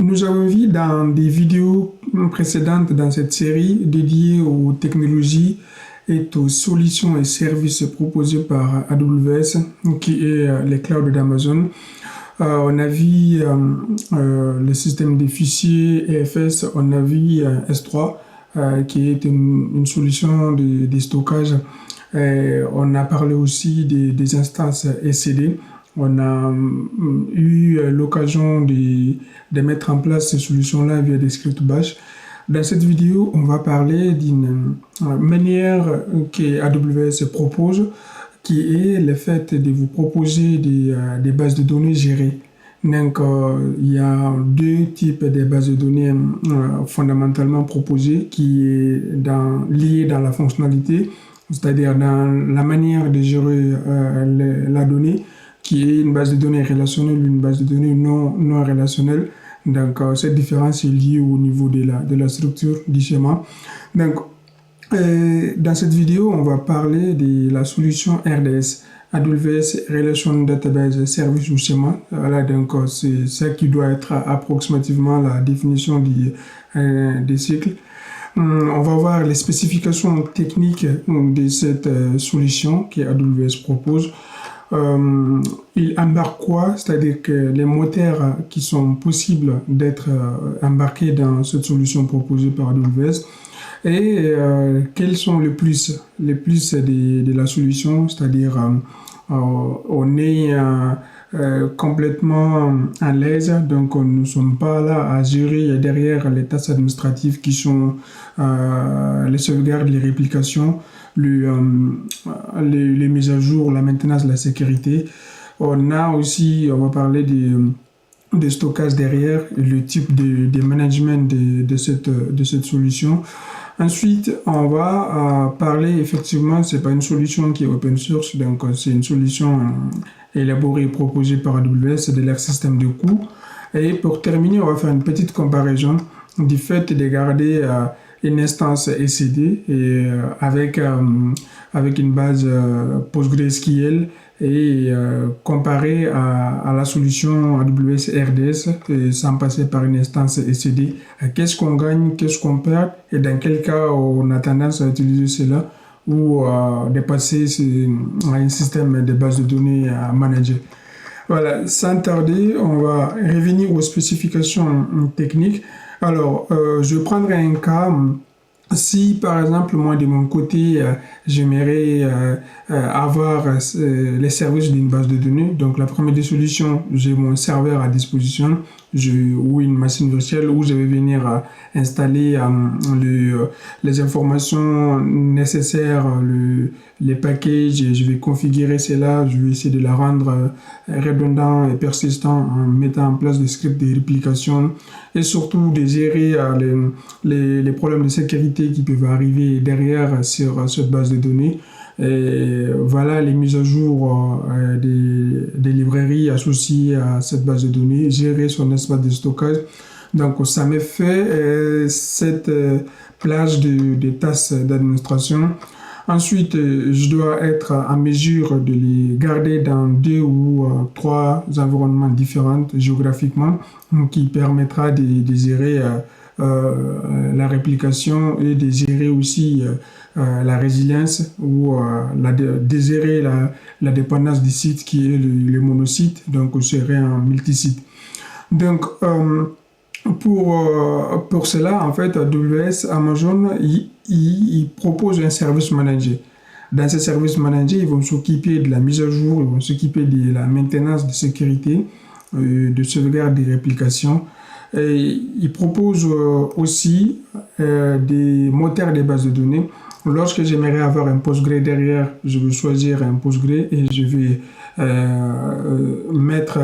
Nous avons vu dans des vidéos précédentes dans cette série dédiée aux technologies et aux solutions et services proposés par AWS, qui est les clouds d'Amazon. On a vu le système de fichiers EFS, on a vu S3, qui est une solution de stockage. On a parlé aussi des instances SCD. On a eu l'occasion de mettre en place ces solutions-là via des scripts bash. Dans cette vidéo, on va parler d'une manière que AWS propose, qui est le fait de vous proposer des bases de données gérées. Donc, il y a deux types de bases de données fondamentalement proposées qui est liées dans la fonctionnalité, c'est-à-dire dans la manière de gérer la donnée, qui est une base de données relationnelle ou une base de données non relationnelle. Donc, cette différence est liée au niveau de la structure du schéma. Donc, dans cette vidéo, on va parler de la solution RDS, AWS Relation Database Service ou schéma. Voilà, donc c'est ça qui doit être approximativement la définition des cycles. On va voir les spécifications techniques de cette solution que AWS propose. Il embarque quoi? C'est-à-dire que les moteurs qui sont possibles d'être embarqués dans cette solution proposée par AWS et quels sont les plus de la solution, c'est-à-dire on est complètement à l'aise, donc nous ne sommes pas là à gérer derrière les tâches administratives qui sont les sauvegardes, les réplications, les mises à jour, la maintenance, la sécurité. On va parler des stockages derrière, le type de management de cette solution. Ensuite, on va parler, effectivement, c'est pas une solution qui est open source, donc c'est une solution élaborée et proposée par AWS de leur système de coûts. Et pour terminer, on va faire une petite comparaison du fait de garder une instance SCD et avec une base PostgreSQL et comparer à la solution AWS RDS sans passer par une instance SCD. Qu'est-ce qu'on gagne, qu'est-ce qu'on perd et dans quel cas on a tendance à utiliser cela ou de passer à un système de base de données à manager. Voilà, sans tarder, on va revenir aux spécifications techniques. Alors, je prendrai un cas. Si par exemple, moi de mon côté, j'aimerais avoir les services d'une base de données, donc la première des solutions, j'ai mon serveur à disposition ou une machine virtuelle où je vais venir installer les informations nécessaires, les packages, je vais configurer cela, je vais essayer de la rendre redondant et persistant en mettant en place des scripts de réplication et surtout de gérer les problèmes de sécurité qui peuvent arriver derrière sur cette base de données. Et voilà les mises à jour des librairies associées à cette base de données, gérer son espace de stockage. Donc ça me fait cette plage de tâches d'administration. Ensuite, je dois être en mesure de les garder dans 2 ou 3 environnements différents géographiquement, qui permettra de gérer la réplication et de gérer aussi la résilience ou de gérer la dépendance du site qui est le monosite, donc je serai en multisite. Donc, pour cela, en fait, AWS, Amazon, il propose un service manager. Dans ce service manager, ils vont s'occuper de la mise à jour, ils vont s'occuper de la maintenance de sécurité, de sauvegarde des réplications. Et il propose aussi des moteurs de base de données. Lorsque j'aimerais avoir un Postgre derrière, je vais choisir un Postgre et je vais mettre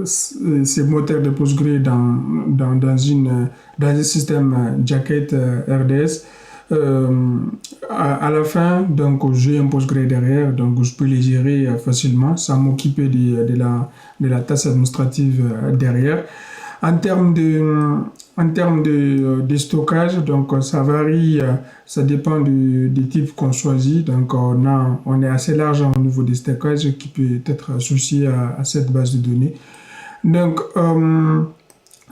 ces moteurs de Postgre dans un système Jacket RDS. À la fin, donc j'ai un Postgre derrière, donc je peux les gérer facilement sans m'occuper de la tâche administrative derrière. En termes de stockage, donc ça varie, ça dépend du type qu'on choisit. Donc on est assez large au niveau des stockages qui peut être associé à cette base de données. Donc,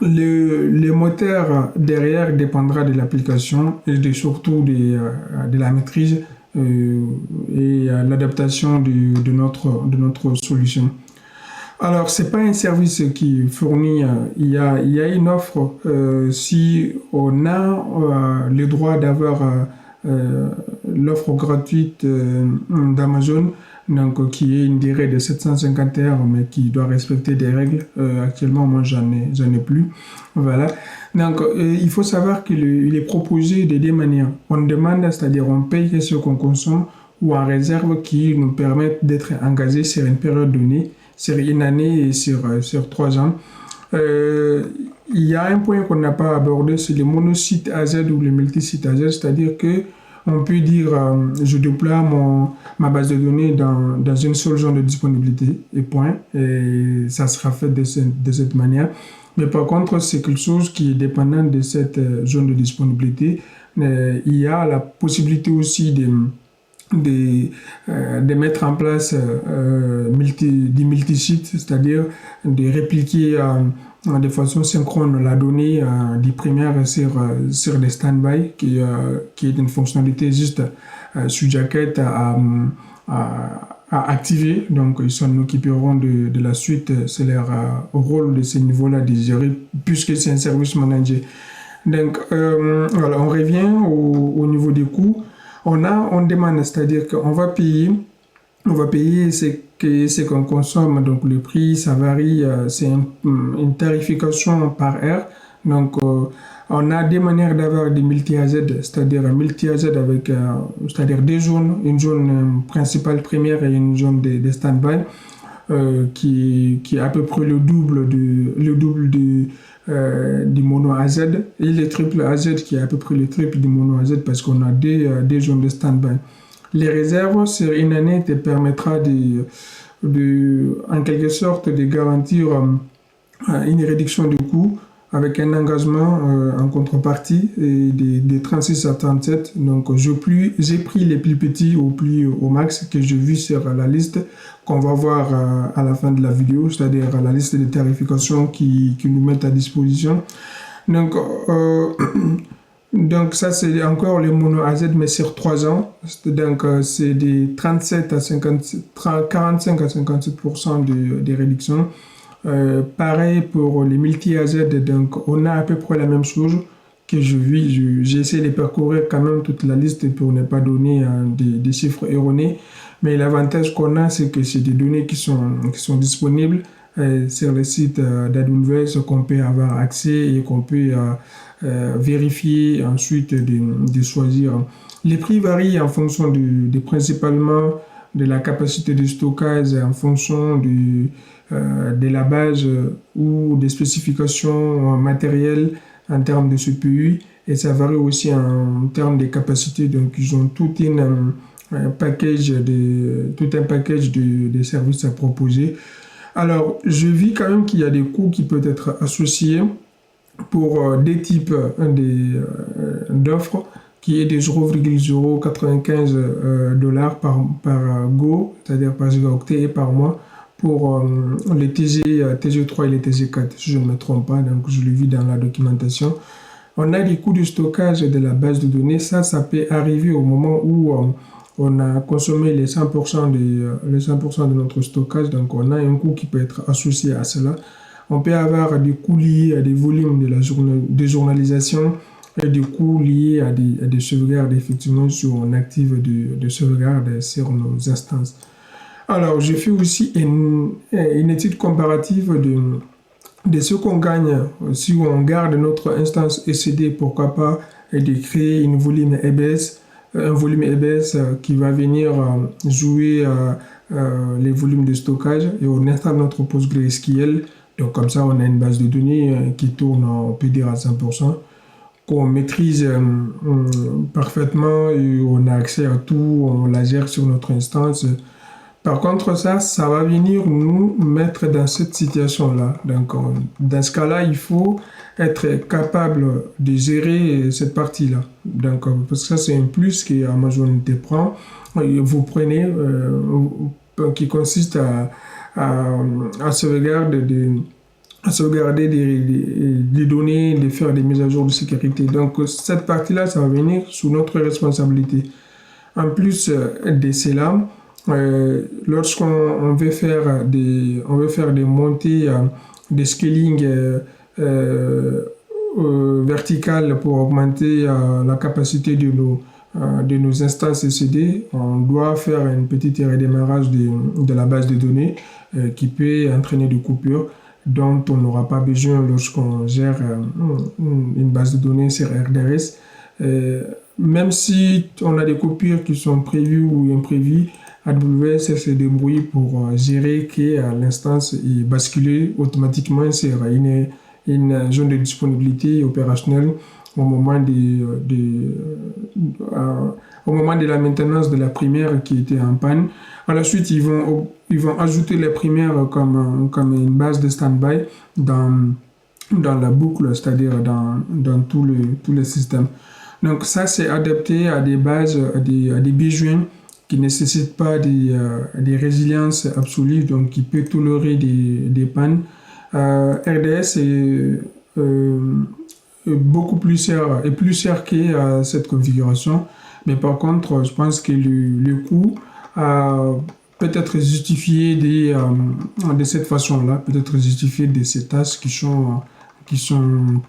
le moteur derrière dépendra de l'application et surtout de la maîtrise et l'adaptation de notre solution. Alors, c'est pas un service qui fournit, il y a une offre si on a le droit d'avoir l'offre gratuite d'Amazon, donc qui est une durée de 750 heures, mais qui doit respecter des règles. Actuellement, moi, j'en ai plus. Voilà. Donc, il faut savoir qu'il est proposé de deux manières. On demande, c'est-à-dire on paye ce qu'on consomme, ou en réserve qui nous permettent d'être engagés sur une période donnée, sur une année et sur 3 ans. Il y a un point qu'on n'a pas abordé, c'est le monosite AZ ou le multisite AZ, c'est-à-dire que on peut dire je déploie ma base de données dans une seule zone de disponibilité et point, et ça sera fait de cette manière. Mais par contre, c'est quelque chose qui est dépendant de cette zone de disponibilité. Il y a la possibilité aussi de mettre en place des multisites, c'est-à-dire de répliquer de façon synchrone la donnée des primaires sur des standby, qui est une fonctionnalité juste sous jaquette à activer. Donc, ils s'en occuperont de la suite. C'est leur rôle de ce niveau-là de gérer, puisque c'est un service manager. Donc, voilà, on revient au niveau des coûts. On demande, c'est-à-dire qu'on va payer ce qu'on consomme, donc le prix, ça varie, c'est une tarification par heure. Donc, on a des manières d'avoir des multi-AZ, c'est-à-dire un multi-AZ avec, c'est-à-dire deux zones, une zone principale primaire et une zone de stand-by, qui est à peu près le double du mono AZ, et le triple AZ qui est à peu près le triple du mono AZ parce qu'on a des zones de stand-by. Les réserves sur une année te permettra en quelque sorte de garantir une réduction de coûts avec un engagement en contrepartie et de 36 à 37. Donc j'ai pris les plus petits au max que j'ai vu sur la liste qu'on va voir à la fin de la vidéo, c'est-à-dire la liste de tarification qui nous mettent à disposition. Donc, donc ça c'est encore le mono AZ mais sur 3 ans. Donc c'est des 45 à 57% de réduction. Pareil pour les multi-AZ, donc on a à peu près la même chose que je vis. J'ai essayé de parcourir quand même toute la liste pour ne pas donner des chiffres erronés. Mais l'avantage qu'on a, c'est que c'est des données qui sont disponibles sur le site d'AWS, qu'on peut avoir accès et qu'on peut vérifier ensuite de choisir. Les prix varient en fonction principalement de la capacité de stockage, en fonction de la base ou des spécifications matérielles en termes de CPU, et ça varie aussi en termes de capacité. Donc ils ont tout un package de services à proposer. Alors je vis quand même qu'il y a des coûts qui peuvent être associés pour des types d'offres, qui est de 0,095 $ par Go, c'est-à-dire par gigaoctet et par mois, pour les TG3 et les TG4, si je ne me trompe pas, donc je l'ai vu dans la documentation. On a des coûts de stockage de la base de données, ça peut arriver au moment où on a consommé les 100% de notre stockage, donc on a un coût qui peut être associé à cela. On peut avoir des coûts liés à des volumes de journalisation et des coûts liés à des sauvegardes, effectivement, sur on active de sauvegarde sur nos instances. Alors, j'ai fait aussi une étude comparative de ce qu'on gagne si on garde notre instance ECD, pourquoi pas, et de créer un volume EBS qui va venir jouer les volumes de stockage, et on installe notre PostgreSQL. Donc comme ça, on a une base de données qui tourne, on peut dire, à 100%, qu'on maîtrise parfaitement, et on a accès à tout, on la gère sur notre instance. Par contre, ça va venir nous mettre dans cette situation-là. Donc, dans ce cas-là, il faut être capable de gérer cette partie-là. Donc, parce que ça, c'est un plus que Amazon te prend. Vous prenez, qui consiste à sauvegarde à sauvegarder des données, de faire des mises à jour de sécurité. Donc cette partie-là, ça va venir sous notre responsabilité. En plus de cela, lorsqu'on veut faire des montées, des scaling verticales pour augmenter la capacité de nos instances CD, on doit faire une petite redémarrage de la base de données qui peut entraîner des coupures dont on n'aura pas besoin lorsqu'on gère une base de données sur RDS. Même si on a des coupures qui sont prévues ou imprévues, AWS se débrouille pour gérer que l'instance est basculée automatiquement sur une zone de disponibilité opérationnelle au moment au moment de la maintenance de la primaire qui était en panne. À la suite, ils vont ajouter les primaires comme une base de stand-by dans la boucle, c'est-à-dire dans tous les systèmes. Donc ça, c'est adapté à des bases, à des besoins qui ne nécessitent pas des résiliences absolues, donc qui peut tolérer des pannes. RDS est beaucoup plus cher que cette configuration, mais par contre, je pense que le coût peut être justifié de cette façon-là, peut être justifié de ces tâches qui sont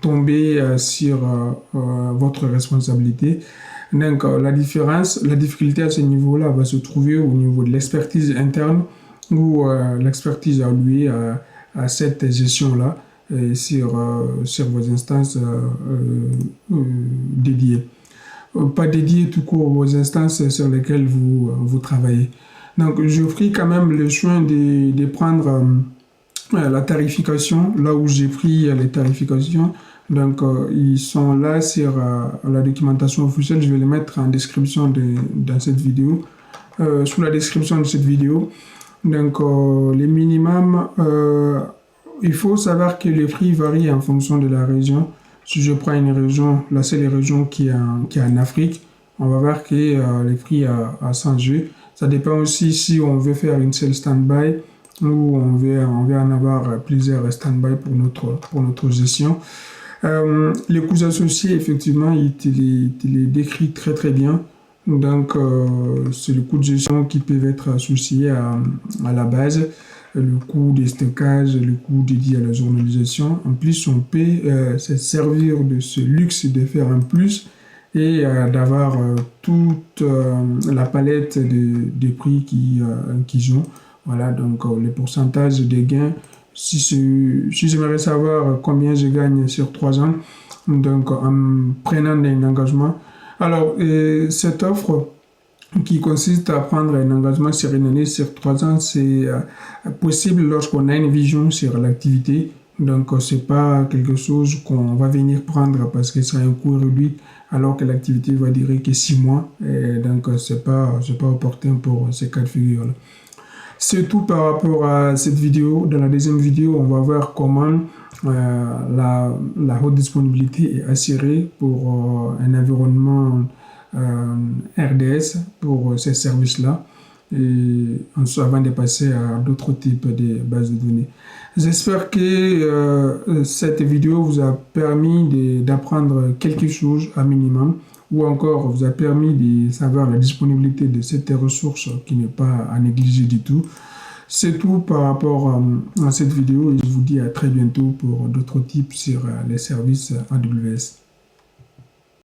tombées sur votre responsabilité. Donc la difficulté à ce niveau-là va se trouver au niveau de l'expertise interne ou l'expertise allouée à cette gestion-là sur vos instances dédiées. Pas dédiées tout court aux instances sur lesquelles vous travaillez. Donc je ferai quand même le choix de prendre la tarification, là où j'ai pris les tarifications. Donc ils sont là sur la documentation officielle. Je vais les mettre en description dans cette vidéo, sous la description de cette vidéo. Donc les minimums, il faut savoir que les prix varient en fonction de la région. Si je prends une région, là c'est les régions qui est en Afrique, on va voir que les prix a changé. Ça dépend aussi si on veut faire une seule stand-by ou on veut en avoir plusieurs stand-by pour notre gestion. Les coûts associés, effectivement, il les décrit très très bien. Donc, c'est le coût de gestion qui peuvent être associés à la base, le coût des stockages, le coût dédié à la journalisation. En plus, on peut se servir de ce luxe de faire un plus et d'avoir toute la palette des prix qu'ils ont. Voilà, donc le pourcentage des gains. Si j'aimerais savoir combien je gagne sur 3 ans, donc en prenant un engagement. Alors, cette offre qui consiste à prendre un engagement sur une année, sur 3 ans, c'est possible lorsqu'on a une vision sur l'activité. Donc, c'est pas quelque chose qu'on va venir prendre parce que ça a un coût réduit, alors que l'activité va durer que 6 mois. Et donc, c'est pas opportun pour ces cas de figure-là. C'est tout par rapport à cette vidéo. Dans la deuxième vidéo, on va voir comment la haute disponibilité est assurée pour un environnement RDS pour ces services-là, et avant de passer à d'autres types de bases de données. J'espère que cette vidéo vous a permis d'apprendre quelque chose à minimum, ou encore vous a permis de savoir la disponibilité de cette ressource qui n'est pas à négliger du tout. C'est tout par rapport à cette vidéo et je vous dis à très bientôt pour d'autres tips sur les services AWS.